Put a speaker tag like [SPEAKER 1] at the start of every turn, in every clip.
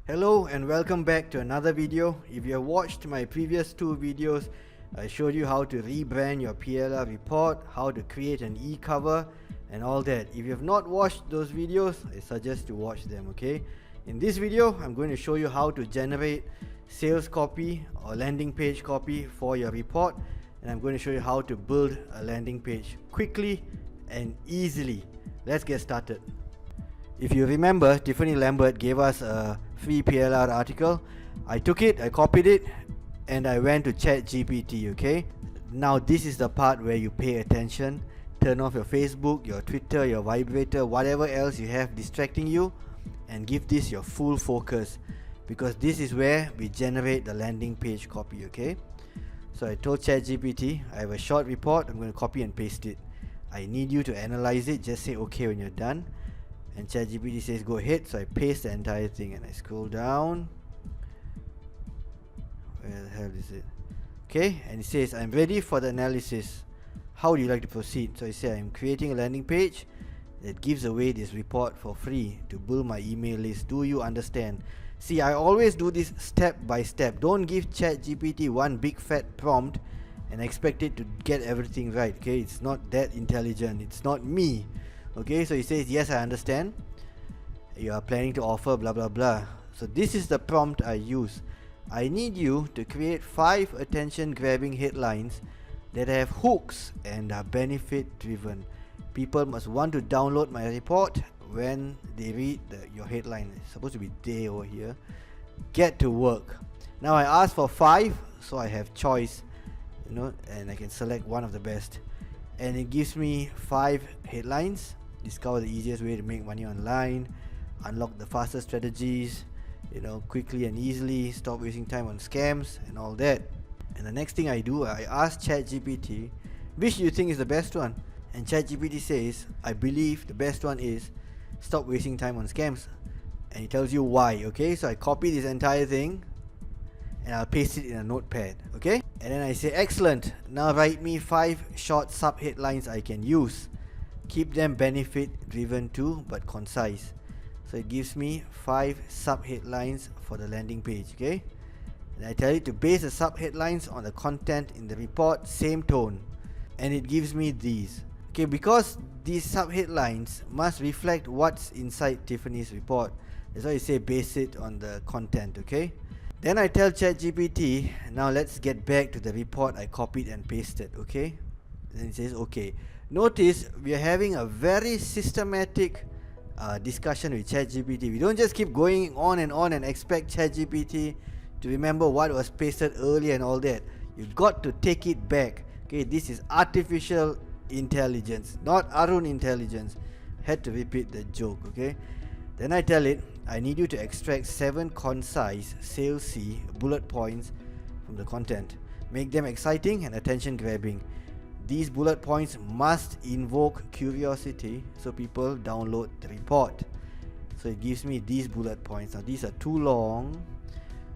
[SPEAKER 1] Hello and welcome back to another video. If you have watched my previous two videos, I showed you how to rebrand your PLR report, how to create an e-cover and all that. If you have not watched those videos, I suggest you watch them, okay? In this video, I'm going to show you how to generate sales copy or landing page copy for your report, and I'm going to show you how to build a landing page quickly and easily. Let's get started. If you remember, Tiffany Lambert gave us a free PLR article. I took it, I copied it, and I went to ChatGPT, okay? Now this is the part where you pay attention. Turn off your Facebook, your Twitter, your vibrator, whatever else you have distracting you, and give this your full focus, because this is where we generate the landing page copy, okay? So I told ChatGPT, I have a short report, I'm going to copy and paste it. I need you to analyze it, just say okay when you're done. And ChatGPT says go ahead, so I paste the entire thing and I scroll down. Where the hell is it? Okay, and it says I'm ready for the analysis. How do you like to proceed? So I say I'm creating a landing page that gives away this report for free to build my email list. Do you understand? See, I always do this step by step. Don't give ChatGPT one big fat prompt and expect it to get everything right. Okay, it's not that intelligent. It's not me. Okay, so he says yes, I understand. You are planning to offer blah blah blah. So this is the prompt I use. I need you to create 5 attention grabbing headlines that have hooks and are benefit driven. People must want to download my report when they read your headline. It's supposed to be day over here. Get to work. Now I asked for 5, so I have choice, and I can select one of the best. And it gives me 5 headlines. Discover the easiest way to make money online, unlock the fastest strategies, quickly and easily, stop wasting time on scams and all that. And the next thing I do, I ask ChatGPT, which do you think is the best one? And ChatGPT says, I believe the best one is stop wasting time on scams. And it tells you why, okay? So I copy this entire thing and I'll paste it in a notepad, okay? And then I say, excellent, now write me 5 short sub-headlines I can use. Keep them benefit driven too, but concise. So it gives me 5 sub-headlines for the landing page, okay? And I tell it to base the sub-headlines on the content in the report, same tone. And it gives me these. Okay, because these sub-headlines must reflect what's inside Tiffany's report. That's why I say base it on the content, okay? Then I tell ChatGPT, now let's get back to the report I copied and pasted, okay? Then it says, okay. Notice we are having a very systematic discussion with ChatGPT. We don't just keep going on and expect ChatGPT to remember what was pasted earlier and all that. You've got to take it back. Okay, this is artificial intelligence, not Arun intelligence. Had to repeat the joke, okay? Then I tell it, I need you to extract 7 concise, salesy bullet points from the content. Make them exciting and attention grabbing. These bullet points must invoke curiosity so people download the report. So it gives me these bullet points. Now these are too long.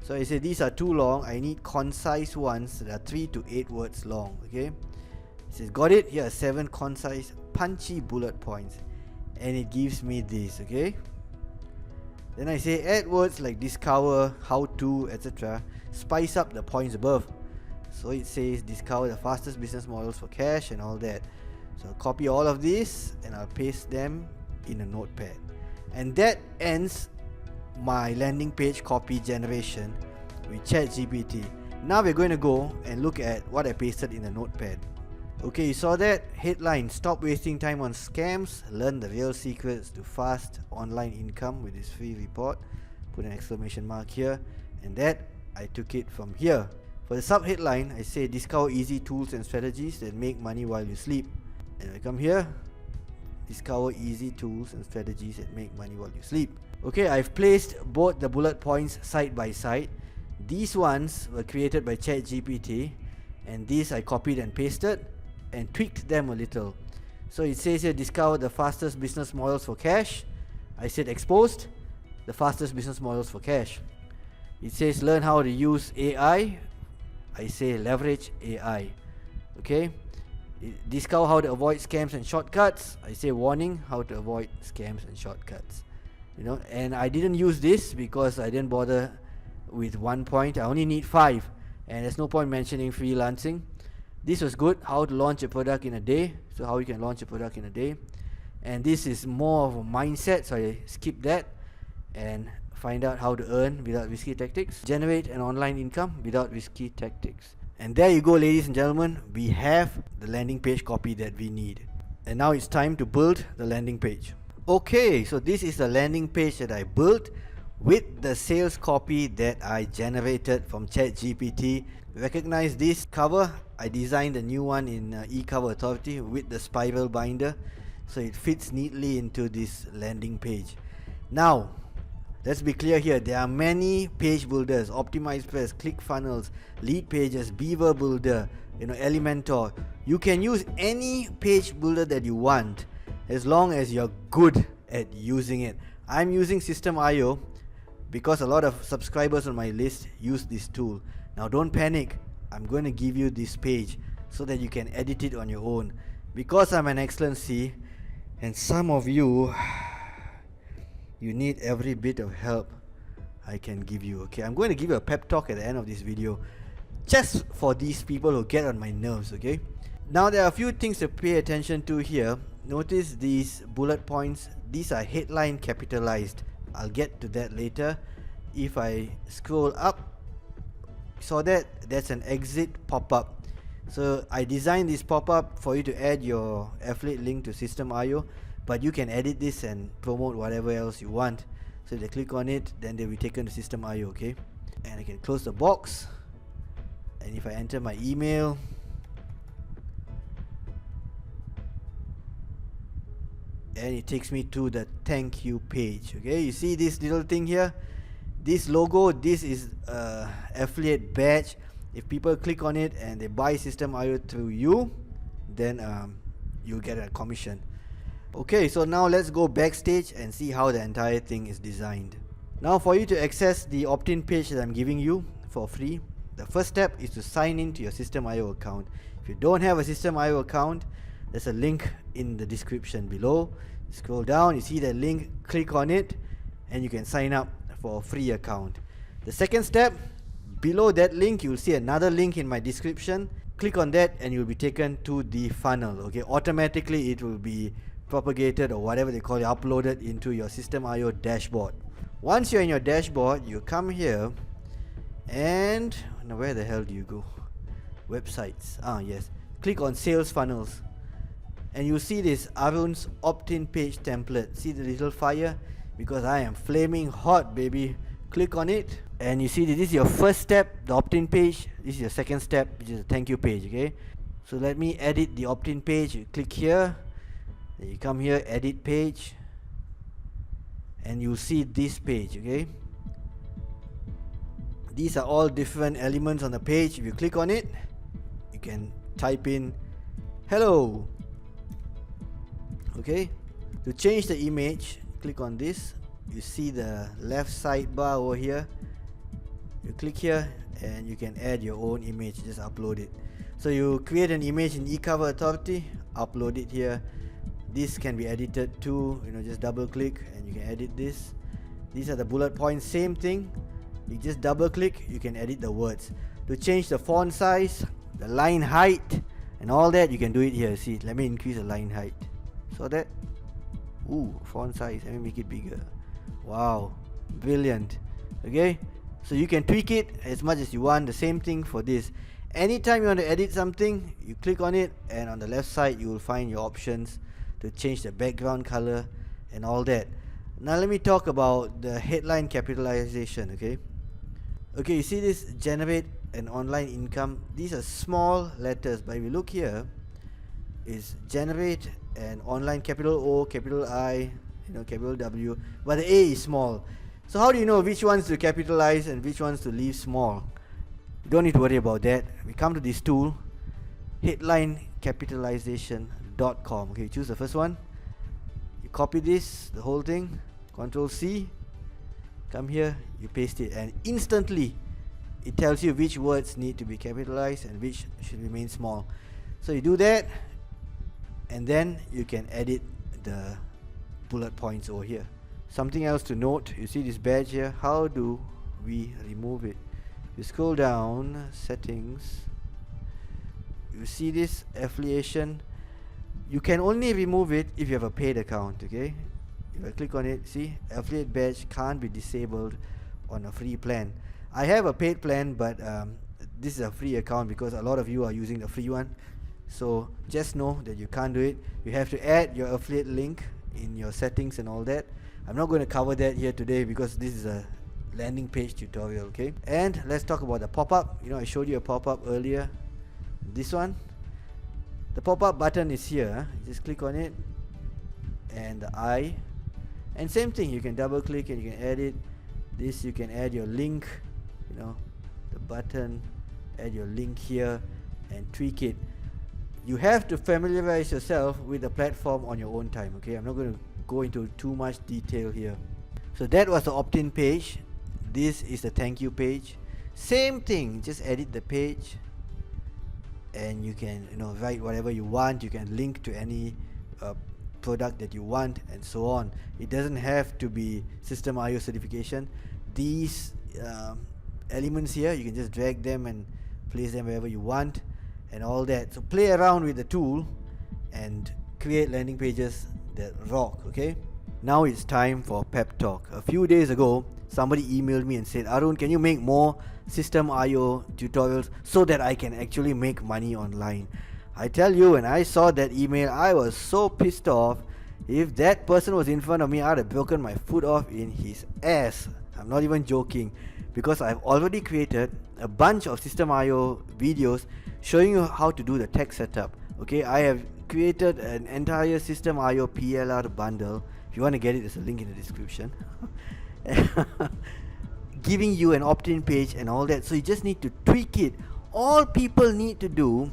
[SPEAKER 1] So I say these are too long. I need concise ones that are 3 to 8 words long. Okay. It says got it. Here are 7 concise, punchy bullet points, and it gives me this. Okay. Then I say add words like discover, how to, etc. Spice up the points above. So it says discover the fastest business models for cash and all that. So I'll copy all of this and I'll paste them in a notepad. And that ends my landing page copy generation with ChatGPT. Now we're going to go and look at what I pasted in the notepad. Okay, you saw that? Headline, stop wasting time on scams, learn the real secrets to fast online income with this free report. Put an exclamation mark here, and that I took it from here. For the sub-headline, I say discover easy tools and strategies that make money while you sleep. And I come here, discover easy tools and strategies that make money while you sleep. Okay, I've placed both the bullet points side by side. These ones were created by ChatGPT, and these I copied and pasted and tweaked them a little. So it says here discover the fastest business models for cash. I said exposed the fastest business models for cash. It says learn how to use AI. I say leverage AI. Okay. Discover how to avoid scams and shortcuts. I say warning, how to avoid scams and shortcuts. And I didn't use this because I didn't bother with 1 point. I only need 5, and there's no point mentioning freelancing. This was good, how to launch a product in a day. So how you can launch a product in a day. And this is more of a mindset, so I skip that and find out how to earn without risky tactics. Generate an online income without risky tactics. And there you go, ladies and gentlemen, we have the landing page copy that we need. And now it's time to build the landing page. Okay, so this is the landing page that I built with the sales copy that I generated from ChatGPT. Recognize this cover? I designed a new one in eCover Authority with the spiral binder, so it fits neatly into this landing page. Now, let's be clear here. There are many page builders: OptimizePress, ClickFunnels, Lead Pages, Beaver Builder, Elementor. You can use any page builder that you want as long as you're good at using it. I'm using System.io because a lot of subscribers on my list use this tool. Now don't panic, I'm going to give you this page so that you can edit it on your own. Because I'm an excellency, and some of you need every bit of help I can give you. Okay, I'm going to give you a pep talk at the end of this video, just for these people who get on my nerves. Okay, now there are a few things to pay attention to here. Notice these bullet points. These are headline capitalized. I'll get to that later. If I scroll up, saw that's an exit pop-up. So I designed this pop-up for you to add your affiliate link to System.io, but you can edit this and promote whatever else you want. So if they click on it, then they'll be taken to System.io. Okay, and I can close the box, and if I enter my email, and it takes me to the thank you page. Okay, you see this little thing here, this logo, this is affiliate badge. If people click on it and they buy System.io through you, then you get a commission. Okay, so now let's go backstage and see how the entire thing is designed. Now for you to access the opt-in page that I'm giving you for free, the first step is to sign in to your System.io account. If you don't have a System.io account, there's a link in the description below. Scroll down, you see that link, click on it, and you can sign up for a free account. The second step, below that link you'll see another link in my description. Click on that and you'll be taken to the funnel. Okay, automatically it will be propagated, or whatever they call it, uploaded into your System.io dashboard. Once you're in your dashboard, you come here and now where the hell do you go? Websites. Yes, click on sales funnels, and you see this Arun's opt-in page template. See the little fire? Because I am flaming hot, baby. Click on it, and you see this is your first step, the opt-in page. This is your second step, which is a thank you page. Okay, so let me edit the opt-in page. You click here, then you come here, edit page, and you'll see this page. Okay, these are all different elements on the page. If you click on it, you can type in hello. Okay, to change the image, click on this. You see the left sidebar over here. You click here and you can add your own image. Just upload it. So you create an image in eCover Authority, upload it here. This can be edited too. Just double click and you can edit this. These are the bullet points, same thing. You just double click, you can edit the words. To change the font size, the line height, and all that, you can do it here. See, let me increase the line height. So that, font size, let me make it bigger. Wow, brilliant. Okay, so you can tweak it as much as you want. The same thing for this. Anytime you want to edit something, you click on it, and on the left side you will find your options to change the background color and all that. Now let me talk about the headline capitalization. Okay, you see this, generate an online income. These are small letters, but if you look here, is generate an online, capital O, capital I, capital W, but the A is small. So how do you know which ones to capitalize and which ones to leave small? You don't need to worry about that. We come to this tool, headlinecapitalization.com. Okay, choose the first one. You copy this, the whole thing, Control C, come here, you paste it, and instantly it tells you which words need to be capitalized and which should remain small. So you do that, and then you can edit the bullet points over here. Something else to note, you see this badge here, how do we remove it? You scroll down, settings, you see this affiliation. You can only remove it if you have a paid account, okay? If I click on it, see, affiliate badge can't be disabled on a free plan. I have a paid plan, but this is a free account because a lot of you are using the free one. So just know that you can't do it. You have to add your affiliate link in your settings and all that. I'm not going to cover that here today because this is a landing page tutorial, okay? And let's talk about the pop-up. You know, I showed you a pop-up earlier. This one, the pop-up button is here. Just click on it and the eye, and same thing, you can double click and you can edit this. You can add your link, you know, the button, add your link here and tweak it. You have to familiarize yourself with the platform on your own time, okay? I'm not going to go into too much detail here. So that was the opt-in page. This is the thank you page. Same thing, just edit the page and you can, you know, write whatever you want. You can link to any product that you want and so on. It doesn't have to be System IO certification. These elements here, you can just drag them and place them wherever you want and all that. So play around with the tool and create landing pages that rock, okay? Now it's time for Pep Talk. A few days ago, somebody emailed me and said, Arun, can you make more System IO tutorials so that I can actually make money online? I tell you, when I saw that email, I was so pissed off. If that person was in front of me, I'd have broken my foot off in his ass. I'm not even joking, because I've already created a bunch of System IO videos showing you how to do the tech setup. Okay, I have created an entire System IO PLR bundle. If you want to get it, there's a link in the description. Giving you an opt-in page and all that. So you just need to tweak it. All people need to do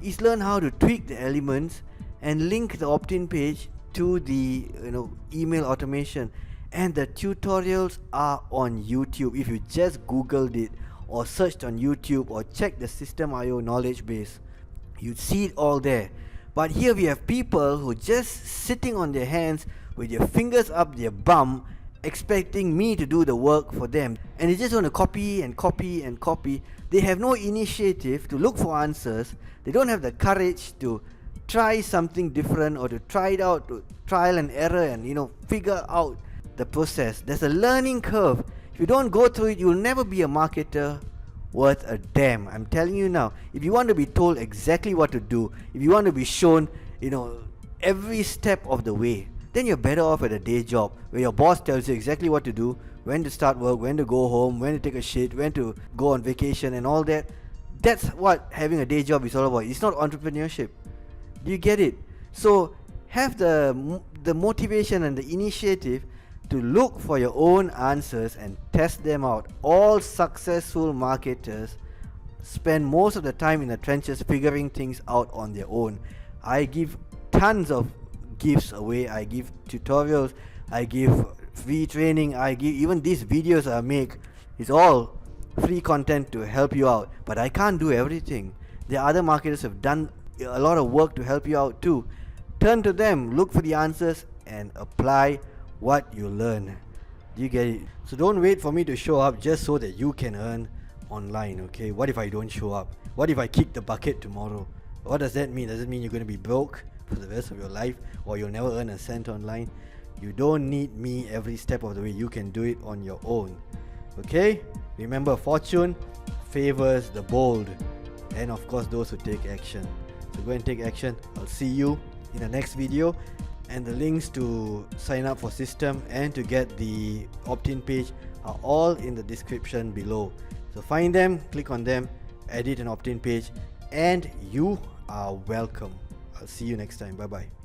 [SPEAKER 1] is learn how to tweak the elements and link the opt-in page to the email automation. And the tutorials are on YouTube. If you just googled it or searched on YouTube or checked the System IO knowledge base, you'd see it all there. But here we have people who just sitting on their hands with their fingers up their bum, expecting me to do the work for them, and they just want to copy and copy and copy. They have no initiative to look for answers. They don't have the courage to try something different or to try it out, to trial and error and figure out the process. There's a learning curve. If you don't go through it, you'll never be a marketer worth a damn. I'm telling you now. If you want to be told exactly what to do, if you want to be shown every step of the way, then you're better off at a day job where your boss tells you exactly what to do, when to start work, when to go home, when to take a shit, when to go on vacation and all that. That's what having a day job is all about. It's not entrepreneurship. Do you get it? So have the motivation and the initiative to look for your own answers and test them out. All successful marketers spend most of the time in the trenches figuring things out on their own. I give tons of gifts away. I give tutorials, I give free training, I give even these videos I make. It's all free content to help you out, but I can't do everything. There are other marketers who have done a lot of work to help you out too. Turn to them, look for the answers and apply what you learn. Do you get it? So don't wait for me to show up just so that you can earn online, okay? What if I don't show up? What if I kick the bucket tomorrow? What does that mean? Does it mean you're going to be broke for the rest of your life, or you'll never earn a cent online? You don't need me every step of the way. You can do it on your own, okay? Remember, fortune favors the bold, and of course those who take action. So go and take action. I'll see you in the next video, and the links to sign up for system and to get the opt-in page are all in the description below. So find them, click on them, edit an opt-in page, and you are welcome. I'll see you next time. Bye bye.